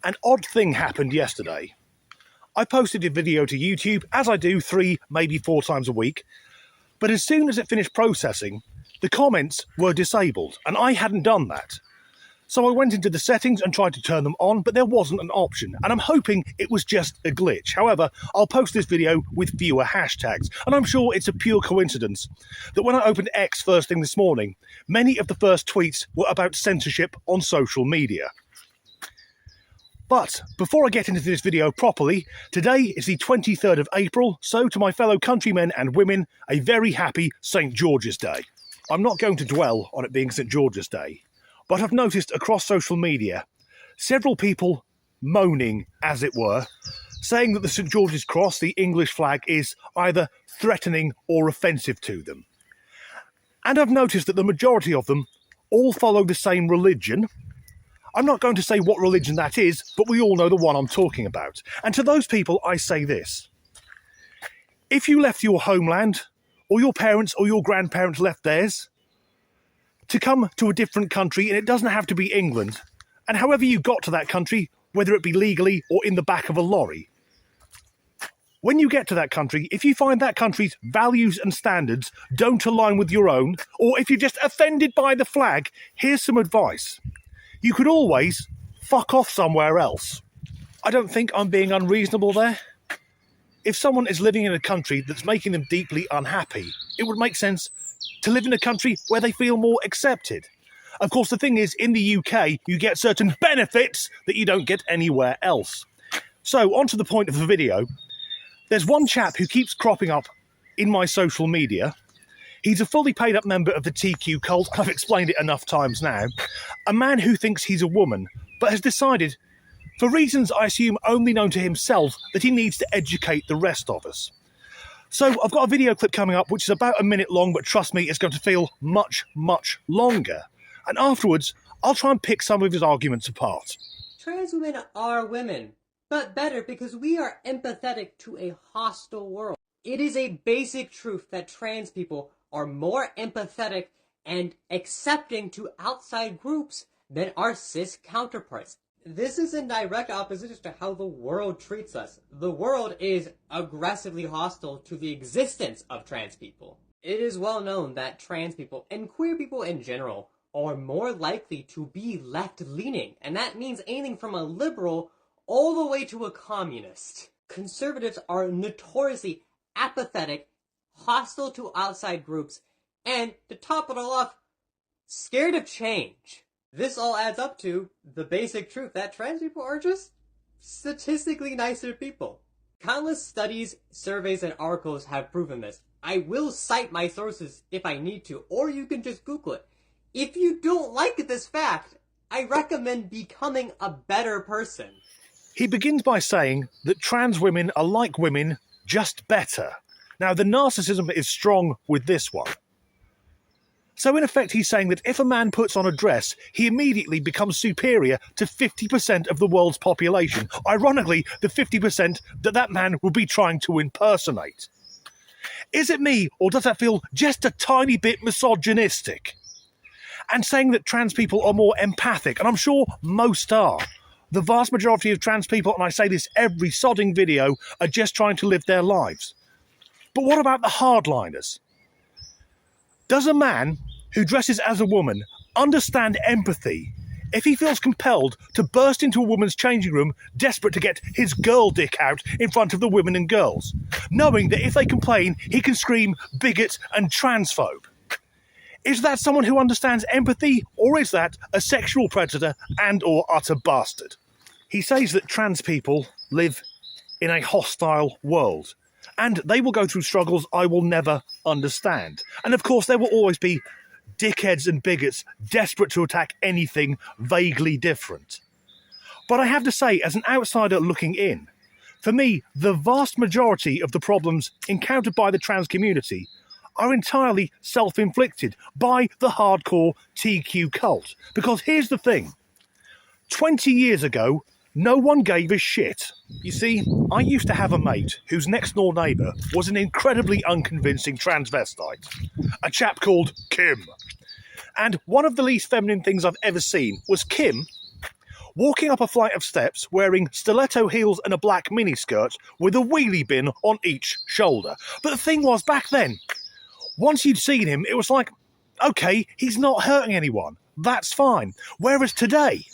An odd thing happened yesterday. I posted a video to YouTube, as I do 3, maybe 4 times a week, but as soon as it finished processing, the comments were disabled, and I hadn't done that. So I went into the settings and tried to turn them on, but there wasn't an option, and I'm hoping it was just a glitch. However, I'll post this video with fewer hashtags, and I'm sure it's a pure coincidence that when I opened X first thing this morning, many of the first tweets were about censorship on social media. But before I get into this video properly, today is the 23rd of April, so to my fellow countrymen and women, a very happy St. George's Day. I'm not going to dwell on it being St. George's Day, but I've noticed across social media several people moaning, as it were, saying that the St. George's Cross, the English flag, is either threatening or offensive to them. And I've noticed that the majority of them all follow the same religion. I'm not going to say what religion that is, but we all know the one I'm talking about. And to those people, I say this. If you left your homeland, or your parents or your grandparents left theirs, to come to a different country, and it doesn't have to be England, and however you got to that country, whether it be legally or in the back of a lorry, when you get to that country, if you find that country's values and standards don't align with your own, or if you're just offended by the flag, here's some advice. You could always fuck off somewhere else. I don't think I'm being unreasonable there. If someone is living in a country that's making them deeply unhappy, it would make sense to live in a country where they feel more accepted. Of course, the thing is, in the UK, you get certain benefits that you don't get anywhere else. So, on to the point of the video. There's one chap who keeps cropping up in my social media. He's a fully paid up member of the TQ cult. I've explained it enough times now. A man who thinks he's a woman, but has decided, for reasons I assume only known to himself, that he needs to educate the rest of us. So I've got a video clip coming up which is about a minute long, but trust me, it's going to feel much, much longer. And afterwards, I'll try and pick some of his arguments apart. Trans women are women, but better because we are empathetic to a hostile world. It is a basic truth that trans people are more empathetic and accepting to outside groups than our cis counterparts. This is in direct opposition to how the world treats us. The world is aggressively hostile to the existence of trans people. It is well known that trans people, and queer people in general, are more likely to be left-leaning, and that means anything from a liberal all the way to a communist. Conservatives are notoriously apathetic, hostile to outside groups, and, to top it all off, scared of change. This all adds up to the basic truth that trans people are just statistically nicer people. Countless studies, surveys, and articles have proven this. I will cite my sources if I need to, or you can just Google it. If you don't like this fact, I recommend becoming a better person. He begins by saying that trans women are like women, just better. Now, the narcissism is strong with this one. So in effect, he's saying that if a man puts on a dress, he immediately becomes superior to 50% of the world's population. Ironically, the 50% that man will be trying to impersonate. Is it me, or does that feel just a tiny bit misogynistic? And saying that trans people are more empathic, and I'm sure most are. The vast majority of trans people, and I say this every sodding video, are just trying to live their lives. But what about the hardliners? Does a man who dresses as a woman understand empathy if he feels compelled to burst into a woman's changing room, desperate to get his girl dick out in front of the women and girls, knowing that if they complain, he can scream bigot and transphobe? Is that someone who understands empathy, or is that a sexual predator and or utter bastard? He says that trans people live in a hostile world, and they will go through struggles I will never understand. And of course, there will always be dickheads and bigots desperate to attack anything vaguely different. But I have to say, as an outsider looking in, for me, the vast majority of the problems encountered by the trans community are entirely self-inflicted by the hardcore TQ cult. Because here's the thing. 20 years ago, no one gave a shit. You see, I used to have a mate whose next-door neighbour was an incredibly unconvincing transvestite. A chap called Kim. And one of the least feminine things I've ever seen was Kim walking up a flight of steps wearing stiletto heels and a black miniskirt with a wheelie bin on each shoulder. But the thing was, back then, once you'd seen him, it was like, okay, he's not hurting anyone. That's fine. Whereas today,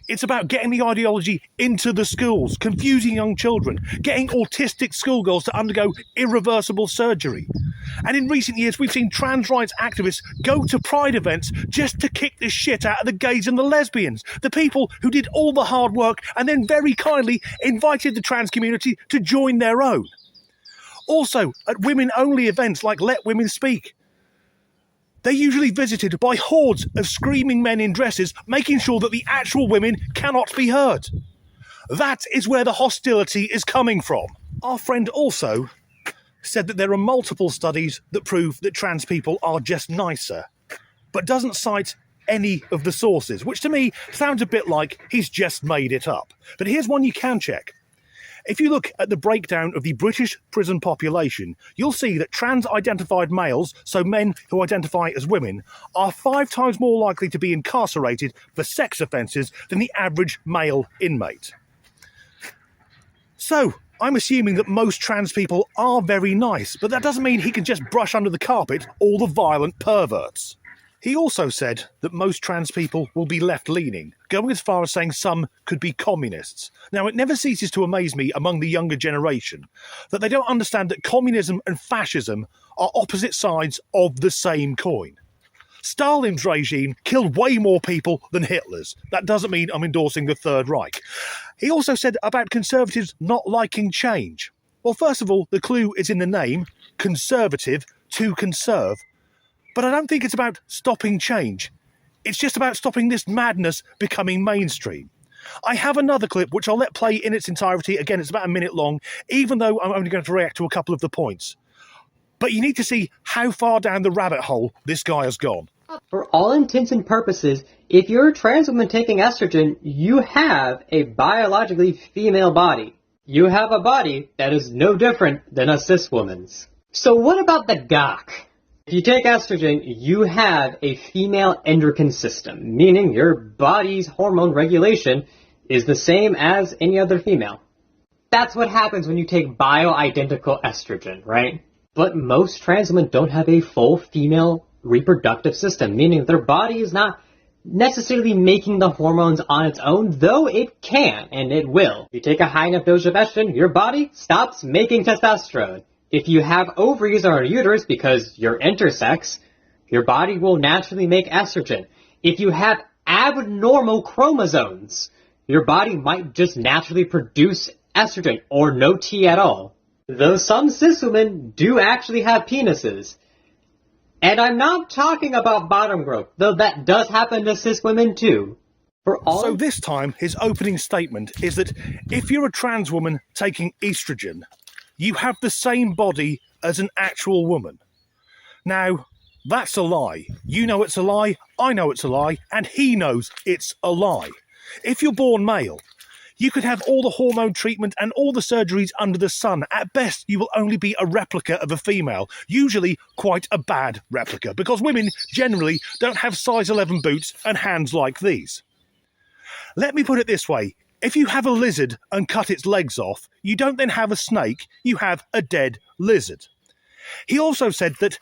it's about getting the ideology into the schools, confusing young children, getting autistic schoolgirls to undergo irreversible surgery. And in recent years, we've seen trans rights activists go to pride events just to kick the shit out of the gays and the lesbians, the people who did all the hard work and then very kindly invited the trans community to join their own. Also, at women-only events like Let Women Speak, they're usually visited by hordes of screaming men in dresses, making sure that the actual women cannot be heard. That is where the hostility is coming from. Our friend also said that there are multiple studies that prove that trans people are just nicer, but doesn't cite any of the sources, which to me sounds a bit like he's just made it up. But here's one you can check. If you look at the breakdown of the British prison population, you'll see that trans-identified males, so men who identify as women, are 5 times more likely to be incarcerated for sex offences than the average male inmate. So, I'm assuming that most trans people are very nice, but that doesn't mean he can just brush under the carpet all the violent perverts. He also said that most trans people will be left-leaning, going as far as saying some could be communists. Now, it never ceases to amaze me among the younger generation that they don't understand that communism and fascism are opposite sides of the same coin. Stalin's regime killed way more people than Hitler's. That doesn't mean I'm endorsing the Third Reich. He also said about conservatives not liking change. Well, first of all, the clue is in the name, conservative, to conserve. But I don't think it's about stopping change. It's just about stopping this madness becoming mainstream. I have another clip which I'll let play in its entirety. Again, it's about a minute long, even though I'm only going to react to a couple of the points. But you need to see how far down the rabbit hole this guy has gone. For all intents and purposes, if you're a trans woman taking estrogen, you have a biologically female body. You have a body that is no different than a cis woman's. So what about the gawk? If you take estrogen, you have a female endocrine system, meaning your body's hormone regulation is the same as any other female. That's what happens when you take bioidentical estrogen, right? But most trans women don't have a full female reproductive system, meaning their body is not necessarily making the hormones on its own, though it can, and it will. If you take a high enough dose of estrogen, your body stops making testosterone. If you have ovaries or a uterus because you're intersex, your body will naturally make estrogen. If you have abnormal chromosomes, your body might just naturally produce estrogen or no T at all. Though some cis women do actually have penises. And I'm not talking about bottom growth, though that does happen to cis women too. So this time, his opening statement is that if you're a trans woman taking estrogen, you have the same body as an actual woman. Now, that's a lie. You know it's a lie, I know it's a lie, and he knows it's a lie. If you're born male, you could have all the hormone treatment and all the surgeries under the sun. At best, you will only be a replica of a female, usually quite a bad replica, because women generally don't have size 11 boots and hands like these. Let me put it this way. If you have a lizard and cut its legs off, you don't then have a snake, you have a dead lizard. He also said that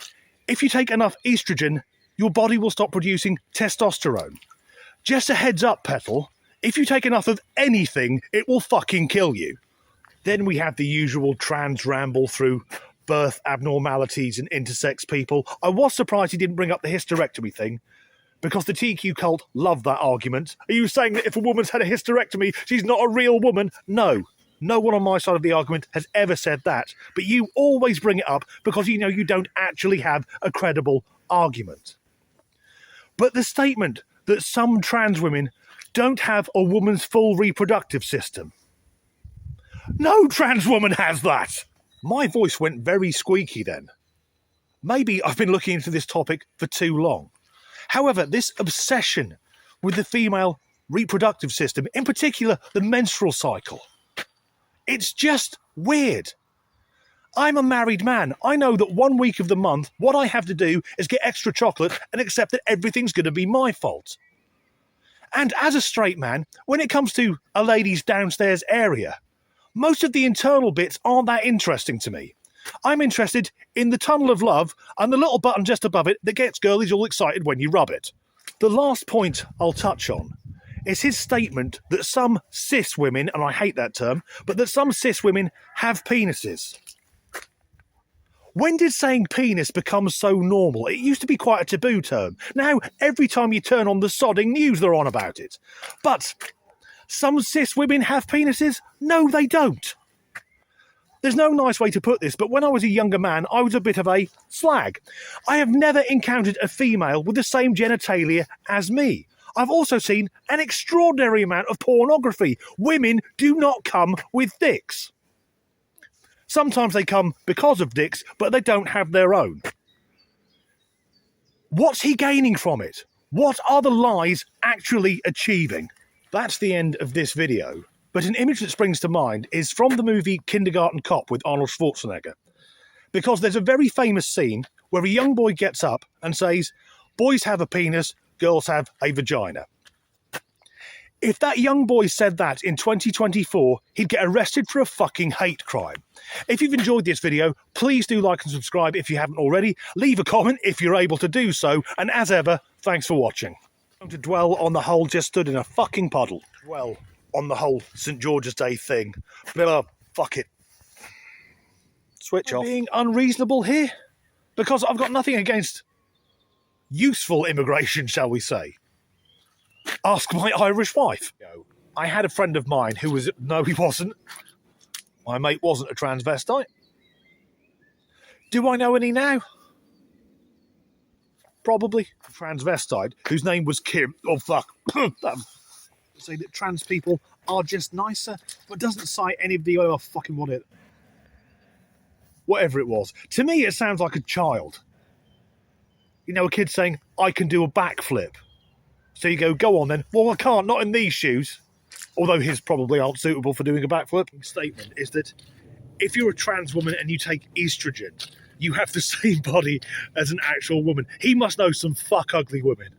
if you take enough estrogen, your body will stop producing testosterone. Just a heads up, Petal, if you take enough of anything, it will fucking kill you. Then we have the usual trans ramble through birth abnormalities and intersex people. I was surprised he didn't bring up the hysterectomy thing, because the TQ cult love that argument. Are you saying that if a woman's had a hysterectomy, she's not a real woman? No. No one on my side of the argument has ever said that. But you always bring it up because you know you don't actually have a credible argument. But the statement that some trans women don't have a woman's full reproductive system. No trans woman has that! My voice went very squeaky then. Maybe I've been looking into this topic for too long. However, this obsession with the female reproductive system, in particular the menstrual cycle, it's just weird. I'm a married man. I know that 1 week of the month, what I have to do is get extra chocolate and accept that everything's going to be my fault. And as a straight man, when it comes to a lady's downstairs area, most of the internal bits aren't that interesting to me. I'm interested in the tunnel of love and the little button just above it that gets girlies all excited when you rub it. The last point I'll touch on is his statement that some cis women, and I hate that term, but that some cis women have penises. When did saying penis become so normal? It used to be quite a taboo term. Now, every time you turn on the sodding news, they're on about it. But some cis women have penises? No, they don't. There's no nice way to put this, but when I was a younger man, I was a bit of a slag. I have never encountered a female with the same genitalia as me. I've also seen an extraordinary amount of pornography. Women do not come with dicks. Sometimes they come because of dicks, but they don't have their own. What's he gaining from it? What are the lies actually achieving? That's the end of this video. But an image that springs to mind is from the movie Kindergarten Cop with Arnold Schwarzenegger. Because there's a very famous scene where a young boy gets up and says, "Boys have a penis, girls have a vagina." If that young boy said that in 2024, he'd get arrested for a fucking hate crime. If you've enjoyed this video, please do like and subscribe if you haven't already. Leave a comment if you're able to do so. And as ever, thanks for watching. I'm going to dwell on the whole just stood in a fucking puddle. Dwell on the whole St. George's Day thing. Fuck it. Switch off. Being unreasonable here? Because I've got nothing against useful immigration, shall we say. Ask my Irish wife. I had a friend of mine who was... No, he wasn't. My mate wasn't a transvestite. Do I know any now? Probably. A transvestite whose name was Kim. Oh, fuck. Say that trans people are just nicer, but doesn't cite any of the fucking whatever it was. To me, it sounds like a child. You know, a kid saying, "I can do a backflip." So you go on then. Well, I can't, not in these shoes. Although his probably aren't suitable for doing a backflip. The statement is that if you're a trans woman and you take estrogen, you have the same body as an actual woman. He must know some fuck ugly women.